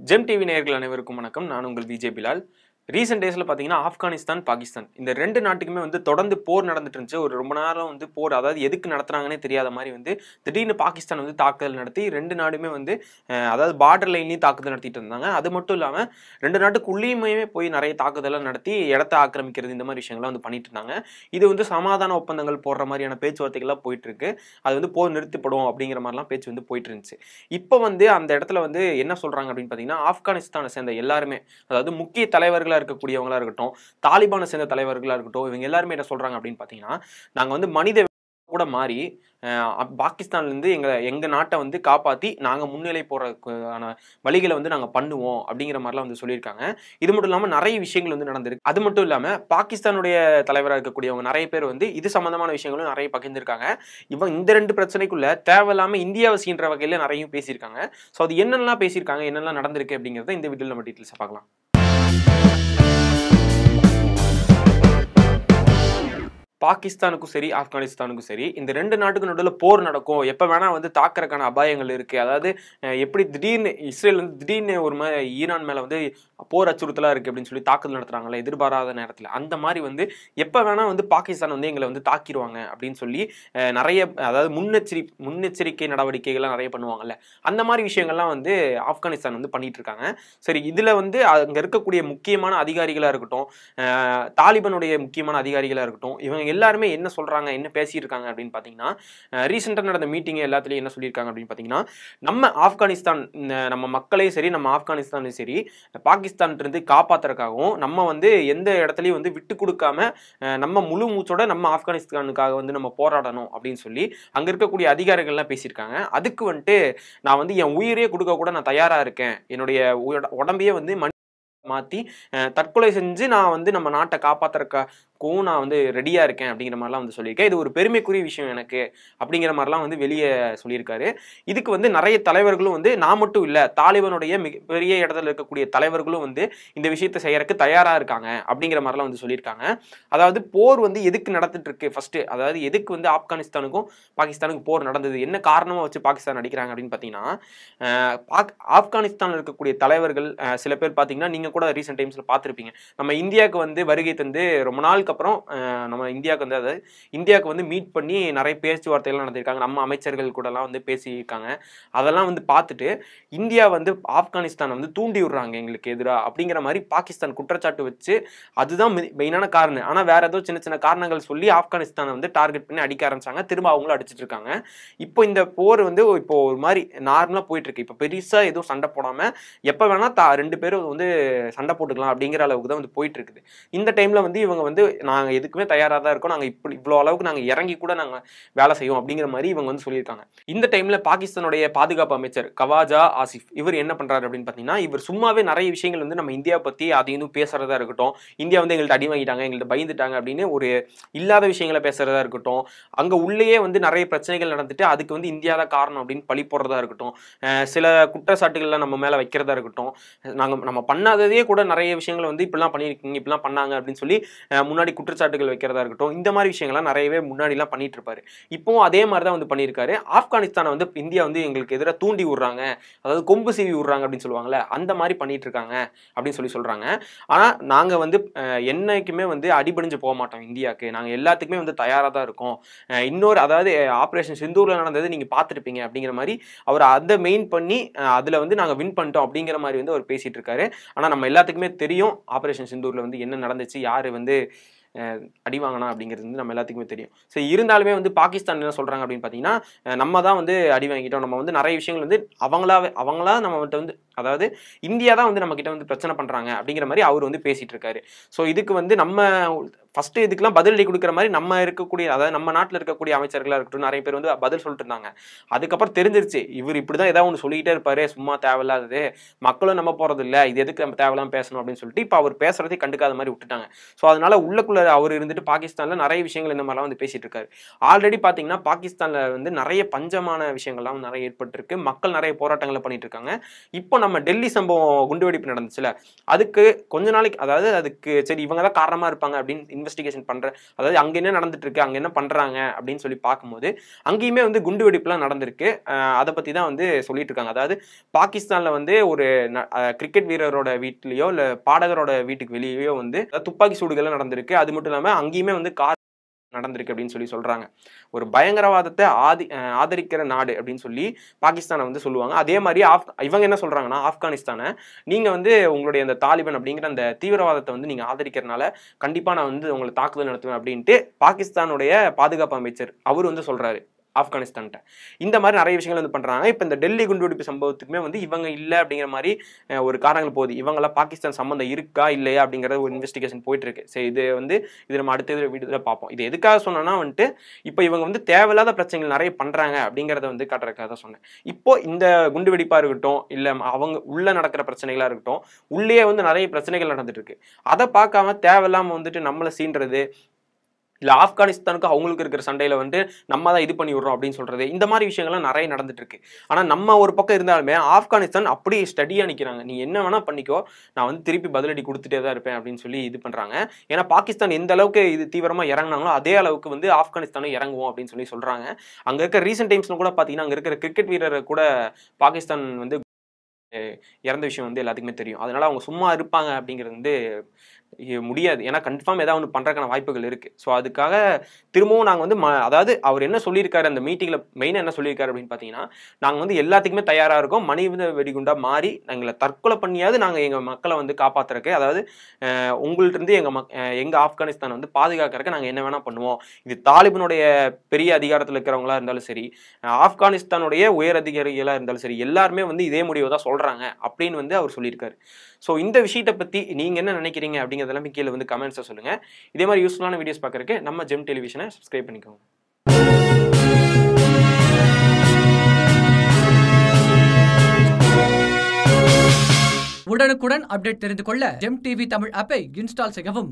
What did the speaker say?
GeM TV நேயர்கள் அனைவருக்கும் வணக்கம். நான் உங்கள் விஜய் பிலால். ரீசெண்ட் டேஸ்ல பார்த்தீங்கன்னா ஆப்கானிஸ்தான், பாகிஸ்தான் இந்த 2 நாட்டுக்குமே தொடர்ந்து போர் நடந்துட்டு இருந்துச்சு. ஒரு ரொம்ப நேரம் போர், அதாவது எதுக்கு நடத்துனாங்கன்னே தெரியாத மாரி திடீர்னு பாகிஸ்தான் தாக்குதல் நடத்தி 2 நாடுமே அதாவது பார்டர் லைன்லயும் தாக்குதல் நடத்திட்டு இருந்தாங்க. அது மட்டும் இல்லாம 2 நாட்டுக்குள்ளேயுமே போய் நிறைய தாக்குதலாம் நடத்தி இடத்த ஆக்கிரமிக்கிறது இந்த மாதிரி விஷயங்கள்லாம் பண்ணிட்டு இருந்தாங்க. இது சமாதான ஒப்பந்தங்கள் போடுற மாதிரியான பேச்சுவார்த்தைகள்லாம் போயிட்டு இருக்கு. அது போர் நிறுத்தப்படும் அப்படிங்கிற மாதிரிலாம் பேச்சு போயிட்டு இருந்துச்சு. இப்போ அந்த இடத்துல என்ன சொல்றாங்க அப்படின்னு பார்த்தீங்கன்னா, ஆப்கானிஸ்தானை சேர்ந்த எல்லாருமே, அதாவது முக்கிய தலைவர்களா இருக்கக்கூடியவங்களா இருக்கட்டும், தாலிபானை சேர்ந்த தலைவர்களா இருக்கட்டும், இவங்க எல்லாருமே என்ன சொல்றாங்க அப்படின்னு பார்த்தீங்கன்னா, நாங்க மனித கூட மாறி பாகிஸ்தான்ல இருந்து எங்க எங்க நாட்டை காப்பாத்தி நாங்க முன்னிலை போறதுக்கான வழிகளை நாங்க பண்ணுவோம் அப்படிங்கிற மாதிரிலாம் சொல்லியிருக்காங்க. இது மட்டும் இல்லாம நிறைய விஷயங்கள் நடந்திருக்கு. அது மட்டும் இல்லாம பாகிஸ்தானுடைய தலைவராக இருக்கக்கூடியவங்க நிறைய பேர் இது சம்பந்தமான விஷயங்களும் நிறைய பகிர்ந்திருக்காங்க. இந்த 2 பிரச்சனைக்குள்ள தேவையில்லாம இந்தியாவை சீன்ற வகையில நிறைய பேசியிருக்காங்க. ஸோ அது என்னெல்லாம் பேசியிருக்காங்க, என்னெல்லாம் நடந்திருக்கு அப்படிங்கிறத இந்த வீடியோல நம்ம டீட்டெயில்ஸா பார்க்கலாம். பாகிஸ்தானுக்கும் சரி, ஆப்கானிஸ்தானுக்கும் சரி, இந்த 2 நாட்டுக்கு நடுவுல போர் நடக்கும். எப்ப வேணா தாக்குறதுக்கான அபாயங்கள் இருக்கு. அதாவது எப்படி திடீர்னு இஸ்ரேல் திடீர்னு ஒரு ஈரான் மேல போர் அச்சுறுத்தலா இருக்கு அப்படின்னு சொல்லி தாக்குதல் நடத்துறாங்கல்ல எதிர்பாராத நேரத்துல. அந்த மாதிரி எப்ப வேணா பாகிஸ்தான் எங்களை தாக்கிடுவாங்க அப்படின்னு சொல்லி நிறைய, அதாவது முன்னெச்சரிக்கை நடவடிக்கைகள்லாம் நிறைய பண்ணுவாங்கல்ல. அந்த மாதிரி விஷயங்கள்லாம் ஆப்கானிஸ்தான் பண்ணிட்டு இருக்காங்க. சரி, இதுல அங்க இருக்கக்கூடிய முக்கியமான அதிகாரிகளா இருக்கட்டும், தாலிபானுடைய முக்கியமான அதிகாரிகளா இருக்கட்டும், இவங்க எல்லாருமே என்ன சொல்றாங்க, என்ன பேசிட்டு இருக்காங்க அப்படின்னு பாத்தீங்கன்னா, ரீசெண்டா நடந்த மீட்டிங் எல்லாத்துலயும் என்ன சொல்லியிருக்காங்க அப்படின்னு பாத்தீங்கன்னா, நம்ம ஆப்கானிஸ்தான், நம்ம மக்களையும் சரி, நம்ம ஆப்கானிஸ்தானையும் சரி, பாகிஸ்தான் இருந்து காப்பாத்துறதுக்காகவும் நம்ம எந்த இடத்துலயும் விட்டு கொடுக்காம நம்ம முழு மூச்சோட நம்ம ஆப்கானிஸ்தானுக்காக நம்ம போராடணும் அப்படின்னு சொல்லி அங்க இருக்கக்கூடிய அதிகாரிகள்லாம் பேசியிருக்காங்க. அதுக்கு நான் என் உயிரையே கொடுக்க கூட நான் தயாரா இருக்கேன். என்னுடைய உடம்பையே மாத்தி தற்கொலை செஞ்சு நான் நம்ம நாட்டை காப்பாத்துறதுக்கும் நான் ரெடியா இருக்கேன் அப்படிங்கிற மாதிரிலாம் சொல்லியிருக்கேன். இது ஒரு பெருமைக்குரிய விஷயம் எனக்கு அப்படிங்கிற மாதிரிலாம் வெளியே சொல்லியிருக்காரு. இதுக்கு நிறைய தலைவர்களும் நான் மட்டும் இல்ல, தாலிபானுடைய மிகப்பெரிய இடத்துல இருக்கக்கூடிய தலைவர்களும் இந்த விஷயத்தை செய்யறதுக்கு தயாரா இருக்காங்க அப்படிங்கிற மாதிரிலாம் சொல்லியிருக்காங்க. அதாவது போர் எதுக்கு நடந்துட்டு இருக்கு ஃபர்ஸ்ட், அதாவது எதுக்கு ஆப்கானிஸ்தானுக்கும் பாகிஸ்தானுக்கும் போர் நடந்தது, என்ன காரணமா வச்சு பாகிஸ்தான் அடிக்கிறாங்க அப்படின்னு பாத்தீங்கன்னா, ஆப்கானிஸ்தான்ல இருக்கக்கூடிய தலைவர்கள் சில பேர் பாத்தீங்கன்னா, நீங்க கூட ரீசெண்ட் டைம்ஸ்ல பார்த்திருப்பீங்க. நம்ம இந்தியாவுக்கு வருகை தந்து ரொம்ப நாளுக்கு அப்புறம் நம்ம இந்தியாவுக்கு அதாவது இந்தியாவுக்கு மீட் பண்ணி நிறைய பேச்சுவார்த்தைகள் நடத்திருக்காங்க. நம்ம அமைச்சர்கள் கூட எல்லாம் பேசியிருக்காங்க. அதெல்லாம் பார்த்துட்டு இந்தியா ஆப்கானிஸ்தான் தூண்டி விடுறாங்க எங்களுக்கு எதிரா அப்படிங்கிற மாதிரி பாகிஸ்தான் குற்றச்சாட்டு வச்சு, அதுதான் மெயினான காரணம். ஆனா வேற ஏதோ சின்ன சின்ன காரணங்கள் சொல்லி ஆப்கானிஸ்தானை டார்கெட் பண்ணி அடிக்க ஆரம்பிச்சாங்க. திரும்ப அவங்களும் அடிச்சிட்டு இருக்காங்க. இப்போ இந்த போர் இப்போ ஒரு மாதிரி நார்மலா போயிட்டு இருக்கு. இப்போ பெருசா எதுவும் சண்டை போடாம எப்ப வேணா 2 பேரும் சண்டை போட்டுக்கலாம் அப்படிங்கிற அளவுக்கு தான் போயிட்டு இருக்குது. இந்த டைம்ல இவங்க நாங்க எதுக்குமே தயாரா தான் இருக்கோம், நாங்க இவ்வளவு அளவுக்கு நாங்க இறங்கி கூட நாங்க வேலை செய்வோம் அப்படிங்கிற மாதிரி இவங்க சொல்லியிருக்காங்க. இந்த டைம்ல பாகிஸ்தானுடைய பாதுகாப்பு அமைச்சர் கவாஜா ஆசிஃப் இவர் என்ன பண்றாரு அப்படின்னு பாத்தீங்கன்னா, இவர் சும்மாவே நிறைய விஷயங்கள் நம்ம இந்தியா பத்தி அதையும் பேசுறதா இருக்கட்டும், இந்தியா எங்கள்ட்ட அடி வாங்கிட்டாங்க, எங்கள்ட்ட பயந்துட்டாங்க அப்படின்னு ஒரு இல்லாத விஷயங்களை பேசுறதா இருக்கட்டும், அங்க உள்ளேயே நிறைய பிரச்சனைகள் நடந்துட்டு அதுக்கு இந்தியா தான் காரணம் அப்படின்னு பழி போடுறதா இருக்கட்டும், சில குற்றச்சாட்டுகள்லாம் நம்ம மேல வைக்கிறதா இருக்கட்டும், நம்ம பண்ணாததே கூட நிறைய விஷயங்கள் இப்படிலாம் பண்ணியிருக்கீங்க, இப்படிலாம் பண்ணாங்க அப்படின்னு சொல்லி முன்னாடி குற்றச்சாட்டுகள் வைக்கிறதா இருக்கட்டும், இந்த மாதிரி விஷயங்கள்லாம் நிறையவே முன்னாடிலாம் பண்ணிட்டு இருப்பாரு. இப்பவும் அதே மாதிரி தான் பண்ணியிருக்காரு. ஆப்கானிஸ்தானை இந்தியா எங்களுக்கு எதிராக தூண்டி விடுறாங்க, அதாவது கொம்பு சீவி விடுறாங்க அப்படின்னு சொல்லுவாங்கல்ல, அந்த மாதிரி பண்ணிட்டு இருக்காங்க அப்படின்னு சொல்றாங்க. ஆனா நாங்க என்னைக்குமே அடிபணிஞ்சு போக மாட்டோம் இந்தியாவுக்கு, நாங்க எல்லாத்துக்குமே தயாரா தான் இருக்கோம். இன்னொரு, அதாவது ஆபரேஷன் சிந்தூர்ல நடந்தது நீங்க பார்த்திருப்பீங்க அப்படிங்கிற மாதிரி அவர் அதை மெயின் பண்ணி அதுல நாங்க வின் பண்ணிட்டோம் அப்படிங்கிற மாதிரி அவர் பேசிட்டு இருக்காரு. ஆனா நம்ம எல்லாத்துக்குமே தெரியும் ஆபரேஷன் சிந்தூர்ல என்ன நடந்துச்சு, யாரு அடி வாங்கினா அப்படிங்கிறது நம்ம எல்லாத்துக்குமே தெரியும். சரி, இருந்தாலுமே பாகிஸ்தான் என்ன சொல்றாங்க அப்படின்னு பாத்தீங்கன்னா, நம்ம தான் அடி வாங்கிட்டோம், நம்ம நிறைய விஷயங்கள் அவங்களா நம்ம அதாவது இந்தியா தான் நம்ம கிட்ட பிரச்சனை பண்றாங்க அப்படிங்கிற மாதிரி அவர் பேசிட்டு இருக்காரு. ஸோ இதுக்கு நம்ம ஃபர்ஸ்ட் இதுக்கெல்லாம் பதிலடி கொடுக்குற மாதிரி நம்ம இருக்கக்கூடிய, அதாவது நம்ம நாட்டில் இருக்கக்கூடிய அமைச்சர்களாக இருக்கட்டும் நிறைய பேர் பதில் சொல்லிட்டு இருந்தாங்க. அதுக்கப்புறம் தெரிஞ்சிருச்சு இவர் இப்படிதான் ஏதாவது ஒன்று சொல்லிக்கிட்டே இருப்பாரு, சும்மா தேவையில்லாதது, மக்களும் நம்ம போறது இல்லை, இது எதுக்கு நம்ம தேவையில்லாம பேசணும் அப்படின்னு சொல்லிட்டு இப்போ அவர் பேசுறதே கண்டுக்காத மாதிரி விட்டுட்டாங்க. ஸோ அதனால உள்ளக்குள்ள அவர் இருந்துட்டு பாகிஸ்தான்ல நிறைய விஷயங்கள் இந்த மாதிரிலாம் பேசிட்டு இருக்காரு. ஆல்ரெடி பாத்தீங்கன்னா பாகிஸ்தான்ல நிறைய பஞ்சமான விஷயங்கள்லாம் நிறைய ஏற்பட்டிருக்கு, மக்கள் நிறைய போராட்டங்களை பண்ணிட்டு இருக்காங்க. இப்போ நம்ம டெல்லி சம்பவம் குண்டுவெடிப்பு நடந்துச்சுல, அதுக்கு கொஞ்ச நாளைக்கு, அதாவது அதுக்கு சரி இவங்க தான் காரணமா இருப்பாங்க அப்படின்னு இன்வெஸ்டிகேஷன் பண்ற, அதாவது அங்க என்ன நடந்துட்டு இருக்கு, அங்க என்ன பண்றாங்க அப்படின்னு சொல்லி பார்க்கும்போது அங்கேயுமே வந்து குண்டு வெடிப்புலாம் நடந்திருக்கு. அதை பத்தி தான் வந்து சொல்லிட்டு இருக்காங்க. அதாவது பாகிஸ்தான்ல வந்து ஒரு கிரிக்கெட் வீரரோட வீட்லயோ இல்ல பாடகரோட வீட்டுக்கு வெளியேயோ வந்து துப்பாக்கி சூடுகள் நடந்திருக்கு. அது மட்டும் இல்லாம அங்கேயுமே வந்து கார் நடந்திருக்கு அப்படின்னு சொல்லி சொல்றாங்க. ஒரு பயங்கரவாதத்தை ஆதரிக்கிற நாடு அப்படின்னு சொல்லி பாகிஸ்தானை வந்து சொல்லுவாங்க. அதே மாதிரி இவங்க என்ன சொல்றாங்கன்னா, ஆப்கானிஸ்தானை நீங்க வந்து உங்களுடைய அந்த தாலிபான் அப்படிங்கிற அந்த தீவிரவாதத்தை வந்து நீங்க ஆதரிக்கிறதுனால கண்டிப்பா நான் வந்து உங்களை தாக்குதல் நடத்துவேன் அப்படின்ட்டு பாகிஸ்தானுடைய பாதுகாப்பு அமைச்சர் அவர் வந்து சொல்றாரு ஆப்கானிஸ்தான்கிட்ட. இந்த மாதிரி நிறைய விஷயங்கள் வந்து பண்றாங்க. இப்போ இந்த டெல்லி குண்டுவெடிப்பு சம்பவத்துக்குமே வந்து இவங்க இல்லை அப்படிங்கிற மாதிரி ஒரு காரணங்கள் போகுது. இவங்களாம் பாகிஸ்தான் சம்பந்தம் இருக்கா இல்லையா அப்படிங்கிற ஒரு இன்வெஸ்டிகேஷன் போயிட்டு இருக்கு. சரி, இது நம்ம அடுத்த வீடியோல பார்ப்போம். இது எதுக்காக சொன்னா வந்துட்டு இப்போ இவங்க வந்து தேவையில்லாத பிரச்சனைகள் நிறைய பண்றாங்க அப்படிங்கிறத வந்து காட்டுறதுக்காக தான் சொன்னேன். இப்போ இந்த குண்டு வெடிப்பா இருக்கட்டும், இல்ல அவங்க உள்ள நடக்கிற பிரச்சனைகளா இருக்கட்டும், உள்ளே வந்து நிறைய பிரச்சனைகள் நடந்துட்டு இருக்கு. அதை பார்க்காம தேவையில்லாம வந்துட்டு நம்மளை சீன்றது, இல்லை ஆப்கானிஸ்தானுக்கு அவங்களுக்கு இருக்கிற சண்டையில் வந்து நம்ம தான் இது பண்ணி விடுறோம் அப்படின்னு சொல்றது, இந்த மாதிரி விஷயங்கள்லாம் நிறைய நடந்துட்டு இருக்கு. ஆனால் நம்ம ஒரு பக்கம் இருந்தாலுமே ஆப்கானிஸ்தான் அப்படி ஸ்டடியாக நிற்கிறாங்க. நீ என்ன வேணா பண்ணிக்கோ, நான் வந்து திருப்பி பதிலடி கொடுத்துட்டே தான் இருப்பேன் அப்படின்னு சொல்லி இது பண்றாங்க. ஏன்னா பாகிஸ்தான் எந்த அளவுக்கு இது தீவிரமா இறங்கினாங்களோ அதே அளவுக்கு வந்து ஆப்கானிஸ்தானும் இறங்குவோம் அப்படின்னு சொல்லி சொல்றாங்க. அங்க இருக்க ரீசெண்ட் டைம்ஸ்ல கூட பாத்தீங்கன்னா அங்க இருக்கிற கிரிக்கெட் வீரரை கூட பாகிஸ்தான் வந்து இறந்த விஷயம் வந்து எல்லாத்துக்குமே தெரியும். அதனால அவங்க சும்மா இருப்பாங்க அப்படிங்கிறது வந்து முடியாது. ஏன்னா கன்ஃபார்ம் ஏதாவது ஒன்று பண்றதுக்கான வாய்ப்புகள் இருக்கு. ஸோ அதுக்காக திரும்பவும் நாங்கள் வந்து அதாவது அவர் என்ன சொல்லியிருக்காரு அந்த மீட்டிங்ல மெயினாக என்ன சொல்லியிருக்காரு அப்படின்னு பார்த்தீங்கன்னா, நாங்கள் வந்து எல்லாத்துக்குமே தயாராக இருக்கோம். மனித வெடிகுண்டா மாறி எங்களை தற்கொலை பண்ணியாவது நாங்கள் எங்கள் மக்களை வந்து காப்பாற்றுறக்கு, அதாவது உங்கள்ட்ட இருந்து எங்க ஆப்கானிஸ்தான் வந்து பாதுகாக்கிறதுக்கு நாங்கள் என்ன வேணா பண்ணுவோம். இது தாலிபானுடைய பெரிய அதிகாரத்தில் இருக்கிறவங்களா இருந்தாலும் சரி, ஆப்கானிஸ்தானுடைய உயர் அதிகாரிகளா இருந்தாலும் சரி, எல்லாருமே வந்து இதே முடிவை தான் சொல்றாங்க அப்படின்னு வந்து அவர் சொல்லியிருக்காரு. ஸோ இந்த விஷயத்தை பத்தி நீங்க என்ன நினைக்கிறீங்க அப்படிங்கிறதெல்லாம் கீழே வந்து கமெண்ட்ஸை சொல்லுங்க. இதே மாதிரி யூஸ்ஃபுல்லான வீடியோஸ் பார்க்கறதுக்கு நம்ம ஜெம் டெலிவிஷனை சப்ஸ்கிரைப் பண்ணிக்கோங்க. உடனுக்குடன் அப்டேட் தெரிந்து கொள்ள ஜெம் டிவி தமிழ் ஆப்பை இன்ஸ்டால் செய்யவும்.